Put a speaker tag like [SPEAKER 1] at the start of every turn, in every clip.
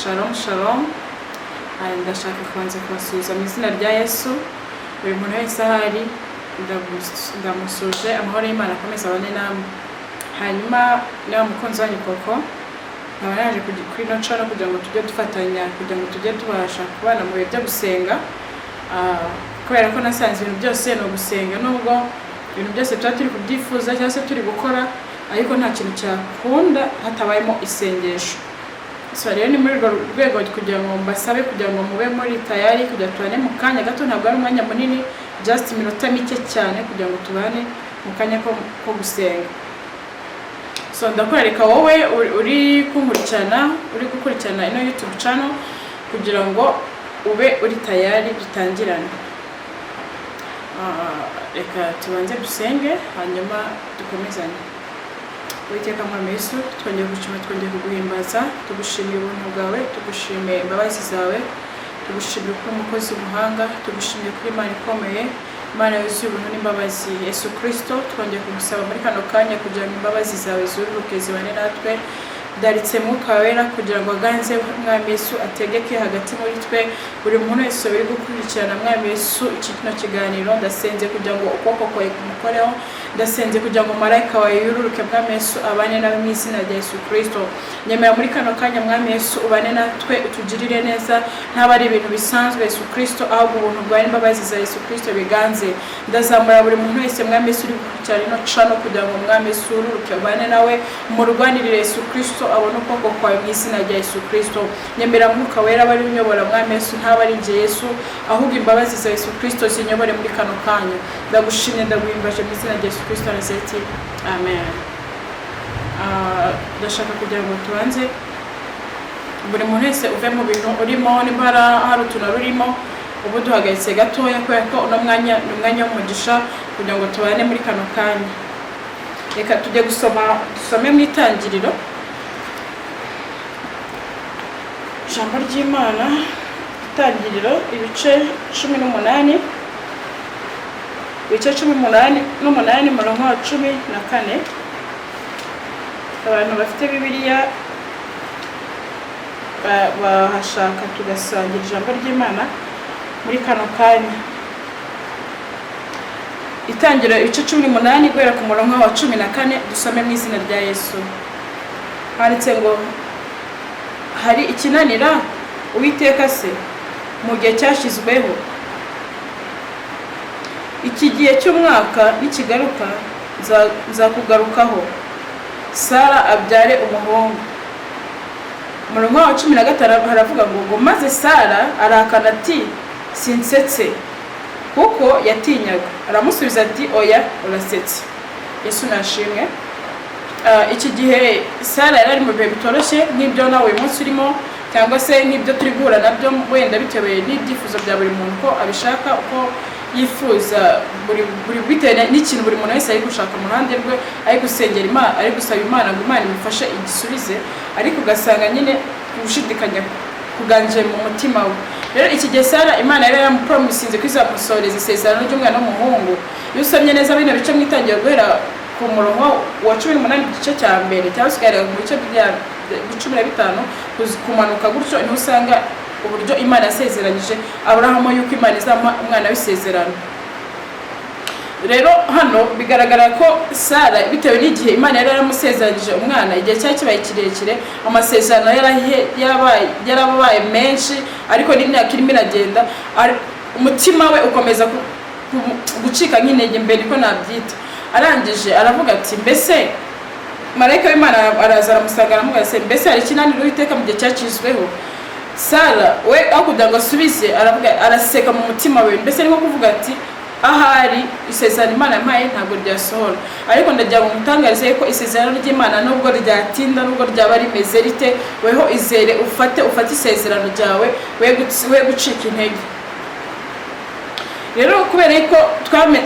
[SPEAKER 1] Shalom shalom. Ndashaka kubanza kubasuhuza mu izina rya Yesu. Buri muntu wese ahari ndamusuje amahoro y'Imana akomeza abane namwe. Hanyuma niba mukunzi wanyu koko nkaba naje kuri no channel kugira ngo tujye dufatanya kugira ngo tujye tubasha kubana mu bihe byo gusenga. Kubera ko nasanze ibintu byose no gusenga nubwo ibintu byose tuba turi kubyifuza cyangwa se turi gukora ariko nta kintu cyakunda hatabayemo isengesho. So rero ni muri rwego kugira ngo mbasabe kugira ngo mube muri tayari kugira tubane mu kanya gato, ntabwo ari umwanya munini, just iminota mike cyane kugira ngo tubane mu kanya ko gusenga. So ndakwereka wowe uri gukurikirana ino YouTube channel kugira ngo ube uri tayari dutangirane. Reka tubanze dusenge hanyuma dukomezanye. Uwiteka Mwami Yesu, twongeye gushima, twongeye kuguhimbaza, tugushimiye ubuntu bwawe, tugushimiye imbabazi zawe, tugushimiye kuri umukozi w'umuhanga, tugushimiye kuri Imana ikomeye, Imana yuzuye ubuntu n'imbabazi. Yesu Kristo, twongeye kugusaba muri kano kanya kugira ngo imbabazi zawe zururuke zibane natwe. Daritse Mwuka Wera kugira ngo aganze Mwami Yesu ategeke hagati muri twe. Buri muntu wese uri gukurikirana Mwami Yesu kino kiganiro, ndasenze kugira ngo ukuboko kwawe kumukoreho, ndasenze kugira ngo marayika wawe yururuke Mwami Yesu abane nawe mu izina rya Yesu Kristo. Nyemera muri kano kanya Mwami Yesu ubane natwe, utugirire neza, ntaba ari ibintu bisanzwe Yesu Kristo, ahubwo ubuntu bwawe n'imbabazi za Yesu Kristo biganze. Ndazamura buri muntu wese Mwami Yesu uri gukurikirana ino channel kugira ngo Mwami Yesu yururuke abane nawe, murwanirire Yesu Kristo abone ukuboko kwawe mu izina rya Yesu Kristo. Nyemera Mwuka Wera bari unyobora Mwami Yesu, ntaba ari nje Yesu, ahubwo imbabazi za Yesu Kristo zinyobore muri kano kanya. Ndagushimye ndaguhimbaje mu izina rya Yesu Kristo Nazareti, amen. Ndashaka kugira ngo tubanze buri muntu wese uve mu bintu urimo, niba hari utuntu rurimo ubu duhagaritse gatoya kubera ko uno mwanya ni umwanya w'umugisha kugira ngo tubane muri kano kanya. Reka tujye dusome mu Itangiriro, ijambo ry'Imana, Itangiriro ibice 18, ibice 18 umurongo wa 14. Abantu bafite Bibiliya bahashaka tugasangira ijambo ry'Imana muri kano kanya. Itangiriro ibice 18 guhera ku murongo wa 14, dusome mu izina rya Yesu. Handitse ngo, hari ikinanira Uwiteka se mu gihe cyashizweho? Iki gihe cy'umwaka nikigaruka nzakugarukaho, Sara abyare umuhungu. Umurongo wa 15 haravuga ngo maze Sara arakana ati sinsetse, kuko yatinyaga. Aramusubiza ati oya urasetse. Yesu nashimwe. Iki gihe Sara yari mu bihe bitoroshye nk'ibyo nawe uyu munsi urimo, cyangwa se nk'ibyo turi guhura nabyo wenda bitewe n'ibyifuzo bya buri muntu ko abishaka, uko yifuza, buri bitewe n'ikintu buri muntu wese ari gushaka mu ruhande rwe, ari gusengera Imana, ari gusaba Imana ngo Imana imufashe igisubize, ariko ugasanga nyine gushidikanya kuganje mu mutima we. Rero iki gihe Sara Imana yari yamupromisinze ko izamusoreza isezerano ry'umwana w'umuhungu. Iyo usomye neza bino bice mwitangiye guhera ku murongo wa 18 igice cya mbere cyangwa se mu bice bya 15 kumanuka gutyo, niho usanga uburyo Imana yasezeranyije Abrahamu yuko Imana izama umwana w'isezerano. Rero hano bigaragara ko Sara bitewe n'igihe Imana yari yaramusezeranyije umwana, igihe cyari kibaye kirekire, amasezerano yarabaye menshi, ariko n'imyaka irimo iragenda, umutima we ukomeza gucika nk'intege mbere ko nabyita. Arangije aravuga ati mbese marayika w'Imana araza aramusanga aramubaza ati mbese hari ikinanira Uwiteka mu gihe cyacizweho? Sara we aho kugira ngo asubize araseka mu mutima we, mbese niko kuvuga ati ahari isezerano Imana yampaye ntabwo ryasohora. Ariko ndagira ngo mutangarize ko isezerano ry'Imana nubwo ryatinda, nubwo ryaba rimeze rite, weho izere, ufate isezerano ryawe, we gucika intege. Rero kubera ko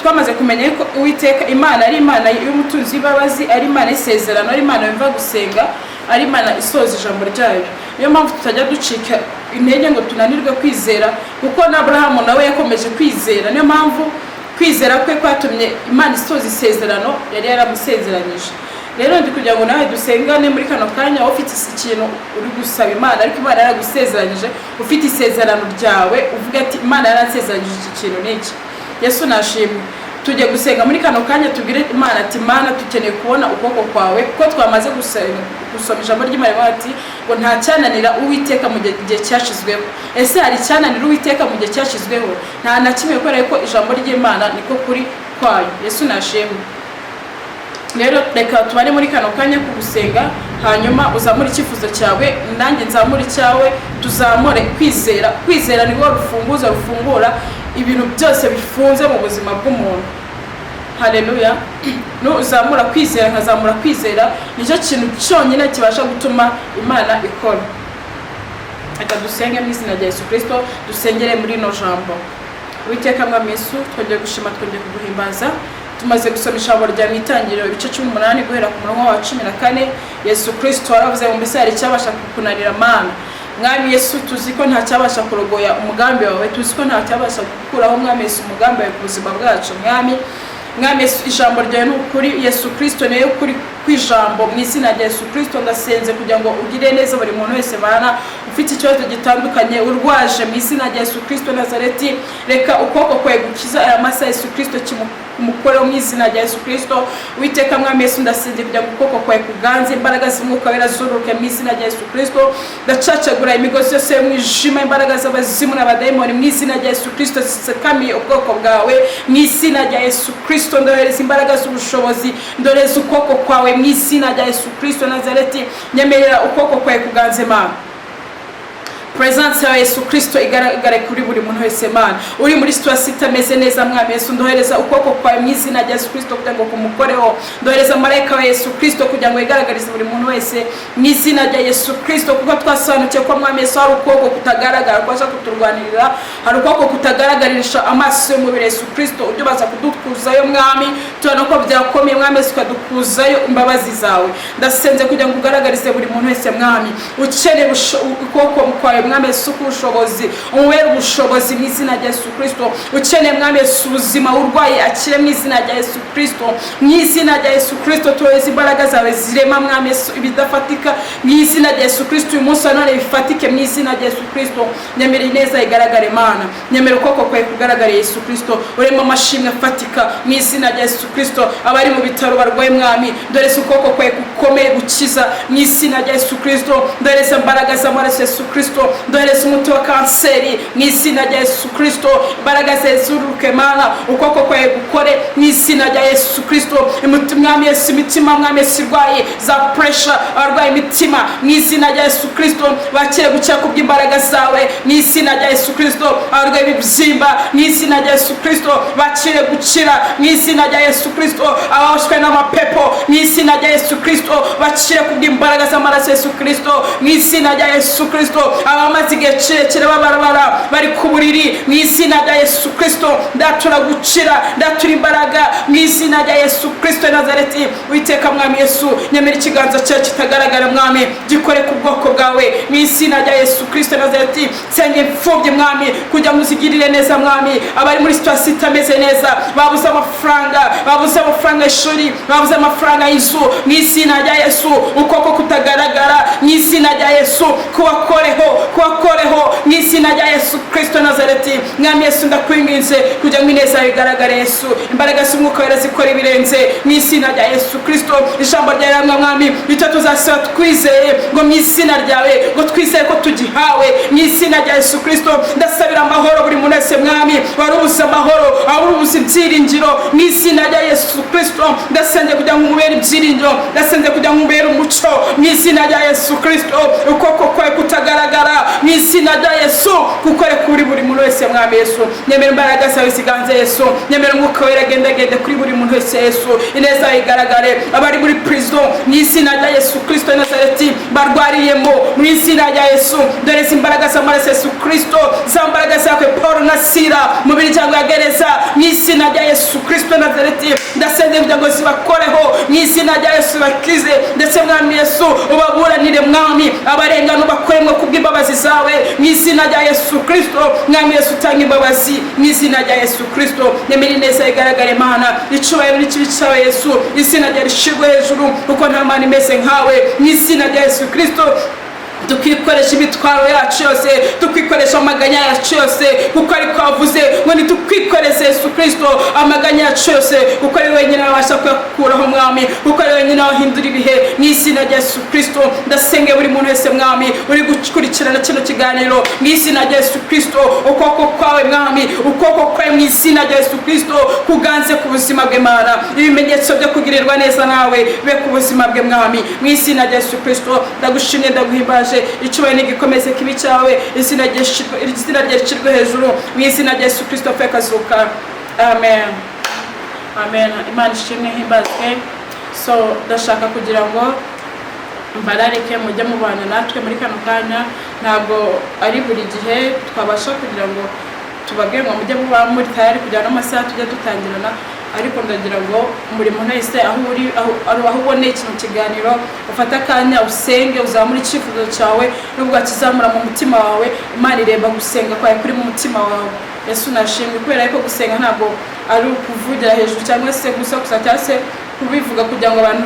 [SPEAKER 1] twamaze kumenya ko Uwiteka Imana ari Imana y'umutunzi w'imbabazi, ari Imana y'isezerano, ari Imana yumva gusenga, ari Imana isoza ijambo ryayo, niyo mpamvu tutajya ducika intege ngo tunanirwe kwizera, kuko na Abrahamu nawe yakomeje kwizera. Niyo mpamvu kwizera kwe kwatumye Imana isoza isezerano yari yaramusezeranyije. rero ndi kugira ngo nawe dusengane muri kano kanya ufite ikintu uri gusaba Imana ariko Imana yaragusezeranyije ufite isezerano ryawe uvuga ati Imana yaransezeranyije iki kintu n'iki. Yesu nashimwe. Tujye gusenga muri kano kanya tubwire Imana ati Imana dukeneye kubona ukuboko kwawe kuko twamaze gusoma ijambo ry'Imana ati ngo nta cyananira Uwiteka mu gihe cyashizweho. Ese hari cyananira Uwiteka mu gihe cyashizweho? Nta na kimwe kubera ko ijambo ry'Imana niko kuri kwayo. Yesu nashimwe. Rero reka tubane muri kano kanya ku gusenga hanyuma uzamura icyifuzo cyawe nanjye nzamura icyawe tuzamure kwizera. Kwizera ni rwo rufunguzo rufungura ibintu byose bifunze mu buzima bw'umuntu. Haleluya. No uzamura kwizera nkazamura kwizera nicyo kintu cyonyine kibasha gutuma Imana ikora. Reka dusenge mu izina rya Yesu Kristo, dusengere muri no jambo. Uwiteka Mwami Yesu, twongeye gushima, twongeye kuguhimbaza. Tumaze gusoma ijambo rya Itangiriro ibice 18 guhera ku murongo wa 14. Yesu Kristo aravuze ngo mbese hari cyabasha kukunanira Mana? Mwami Yesu, tuzi ko nta cyabasha kurogoya umugambi wawe, tuzi ko nta cyabasha gukuraho Mwami Yesu umugambi wawe ku buzima bwacu. Mwami Yesu, ijambo ryawe ni ukuri. Yesu Kristo niyo kuri kwijambo. Mu izina rya Yesu Kristo ndasenze kugira ngo ugire neza buri muntu wese bana ufite ikibazo gitandukanye urwaje. Mu izina rya Yesu Kristo Nazareti, reka ukuboko kwawe gukiza aya masa. Yesu Kristo kimukoreho mu izina rya Yesu Kristo. Uwiteka Mwami Yesu, ndasenze kugira ngo ukuboko kwawe kuganze, imbaraga z'Umwuka Wera zuruke mu izina rya Yesu Kristo. Ndacacagura imigozi yose y'umwijima, imbaraga z'abazimu n'abadayimoni mu izina rya Yesu Kristo zisekamiye ubwoko bwawe. Mu izina rya Yesu Kristo ndohereza imbaraga z'ubushobozi, ndoreza ukuboko kwawe mu izina rya Yesu Kristo Nazareti. Nyemerera ukuboko kwawe kuganze Mana. Presence ya Yesu Kristo igaragare kuri buri muntu wese Mana. Uri muri situation itameze neza Mwami Yesu, ndohereza ukuboko kwawe mu izina rya Yesu Kristo kugira ngo kumukoreho. Ndohereza marayika wa Yesu Kristo kugira ngo igaragarize buri muntu wese mu izina rya Yesu Kristo, kuko twasobanukiye ko Mwami Yesu hari ukuboko kutagaragara kwasha kuturwanirira, hari ukuboko kutagaragarisha amaso y'umubiri. Yesu Kristo ujye ubaza kudukuzayo Mwami, tubona ko byakomeye Mwami Yesu, ukadukuzayo imbabazi zawe. Ndasenze kugira ngo ugaragarize buri muntu wese Mwami ukeneye ukuboko kwawe Mwami Yesu kubushobozi, umubere ubushobozi mu izina rya Yesu Kristo. Ukeneye Mwami Yesu ubuzima urwaye akire mu izina rya Yesu Kristo. Mu izina rya Yesu Kristo tuweze imbaraga zawe zirema Mwami Yesu ibidafatika mu izina rya Yesu Kristo. Uyu munsi none bifatike mu izina rya Yesu Kristo. Nyemera ineza igaragare Mana, nyemera ukuboko kwawe kugaragare Yesu Kristo. Urema amashimwe afatika mu izina rya Yesu Kristo. Abari mu bitaro barwaye Mwami, ndoreza ukuboko kwawe gukomeye gukiza mu izina rya Yesu Kristo. Ndoreza imbaraga z'amaraso Yesu Kristo, ndoreza umuti wa kanseri mu izina rya Yesu Kristo. Imbaraga zezuruke Mana, ukuboko kwawe gukore mu izina rya Yesu Kristo. Mwami Yesu, imitima Mwami Yesu irwaye za pressure, abarwaye imitima mu izina rya Yesu Kristo bakire gukira kubw'imbaraga zawe mu izina rya Yesu Kristo. Abarwaye ibibyimba mu izina rya Yesu Kristo bakire gukira mu izina rya Yesu Kristo. Abashwe n'amapepo mu izina rya Yesu Kristo bakire kubw'imbaraga z'amaraso Yesu Kristo mu izina rya Yesu Kristo. Abamaze igihe kirekire babarabara bari ku buriri mu izina rya Yesu Kristo ndatura gukira, ndatura imbaraga mu izina rya Yesu Kristo Nazareti. Witeka Mwami Yesu, nyemera ikiganza cyawe kitagaragara Mwami gikore ku bwoko bwawe mu izina rya Yesu Kristo Nazareti. Senge imfubyi Mwami kugira ngo uzigirire neza Mwami, abari muri situation itameze neza, babuze amafaranga y'ishuri, babuze amafaranga y'inzu mu izina rya Yesu. Ukuboko kutagaragara mu izina rya Yesu kubakoreho mu izina rya Yesu Kristo Nazareti. Mwami Yesu ndakwinginze kugira ngo ineza igaragare Yesu, imbaraga z'Umwuka Wera zikora ibirenze mu izina rya Yesu Kristo. Ijambo ryawe ramwe Mwami bityo tuzasaba twizeye ngo mu izina ryawe ngo twizeye ko tugihawe mu izina rya Yesu Kristo. Ndasabira amahoro buri muntu wese Mwami warubuze amahoro, warubuze ibyiringiro mu izina rya Yesu Kristo. Ndasenge kugira ngo umubere ibyiringiro, ndasenge kugira ngo umubere umuco mu izina rya Yesu Kristo. Ukuboko kwawe kutagaragara mu izina rya Yesu kukore kuri buri muntu wese Mwami Yesu. Nyemera imbaraga zawe ziganze Yesu, nyemera Umwuka Wera agendagende kuri buri muntu wese Yesu. Ineza igaragare abari muri prison mu izina rya Yesu Kristo Nazareti barwariyemo mu izina rya Yesu. Ndoreza imbaraga z'amaraso Yesu Kristo, za mbaraga zawe Paul na Sila mu miryango ya gereza mu izina rya Yesu Kristo Nazareti. Ndasende kugira ngo zibakoreho mu izina rya Yesu bakize, ndetse Mwami Yesu ubaburanire Mwami abarengano bakoremwe kubw'imbabazi zawe mu izina rya Yesu Kristo. Mwami Yesu utanga imbabazi mu izina rya Yesu Kristo. Nemera ineza igaragare Mana, icyubahiro n'ikibi cyawe Yesu, izina rya rishigwe hejuru kuko nta Mana imeze nkawe mu izina rya Yesu Kristo. Tukikoresha imitwaro yacu yose, tukikoresha amaganya yacu yose kuko ariko wavuze ngo nitukwikoreze Yesu Kristo amaganya yacu yose kuko ari wenyine abasha kuyakuraho Mwami, kuko ari wenyine wahindura ibihe mu izina rya Yesu Kristo. Ndasenge buri muntu wese Mwami uri gukurikirana kino kiganiro mu izina rya Yesu Kristo, ukuboko kwawe Mwami, ukuboko kwawe mu izina rya Yesu Kristo kuganze ku buzima bwe Mana, ibimenyetso byo kugirirwa neza nawe be ku buzima bwe Mwami mu izina rya Yesu Kristo. Ndagushimye ndaguhimbaje, icyubahiro nigikomeze kibi cyawe, izina rye ricirwe hejuru mu izina rya Yesu Kristo apfe akazuka. Amen. Amen. Imana ishimwe himbazwe. So ndashaka kugira ngo mbararike mujye mubana natwe muri kano kanya, ntabwo ari buri gihe twabasha kugira ngo tubabwire ngo mujye muba muri tayari kugira n'amasaha tujya dutangirana, ariko ndagira ngo muri muntu wese aho uri aho uboneye kino kiganiro ufata akanya usenge, uzamura icyifuzo cyawe nubwo akizamura mu mutima wawe. Imana ireba gusenga kwawe kuri mu mutima wawe. Yesu nashimwe kubera ko gusenga ntabwo ari ukuvugira hejuru cyangwa se gusa cyangwa se kubivuga kugira ngo abantu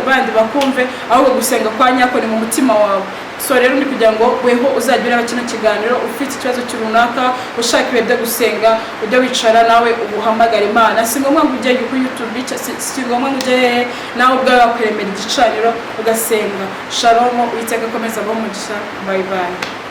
[SPEAKER 1] bandi bakumve, ahubwo gusenga kwa nyako ni mu mutima wawe. So rero ndi kugira ngo weho uzajya ureba kino kiganiro ufite ikibazo cy'urunaka ushaka ibihe byo gusenga, ujya wicara nawe ubuhamagara Imana. Si ngombwa ngo ujye kuri YouTube, si ngombwa ngo ujye nawe ubwawe wakwiremera igicaniro ugasenga. Shalom, Uwiteka akomeza abahe umugisha. Bye bye.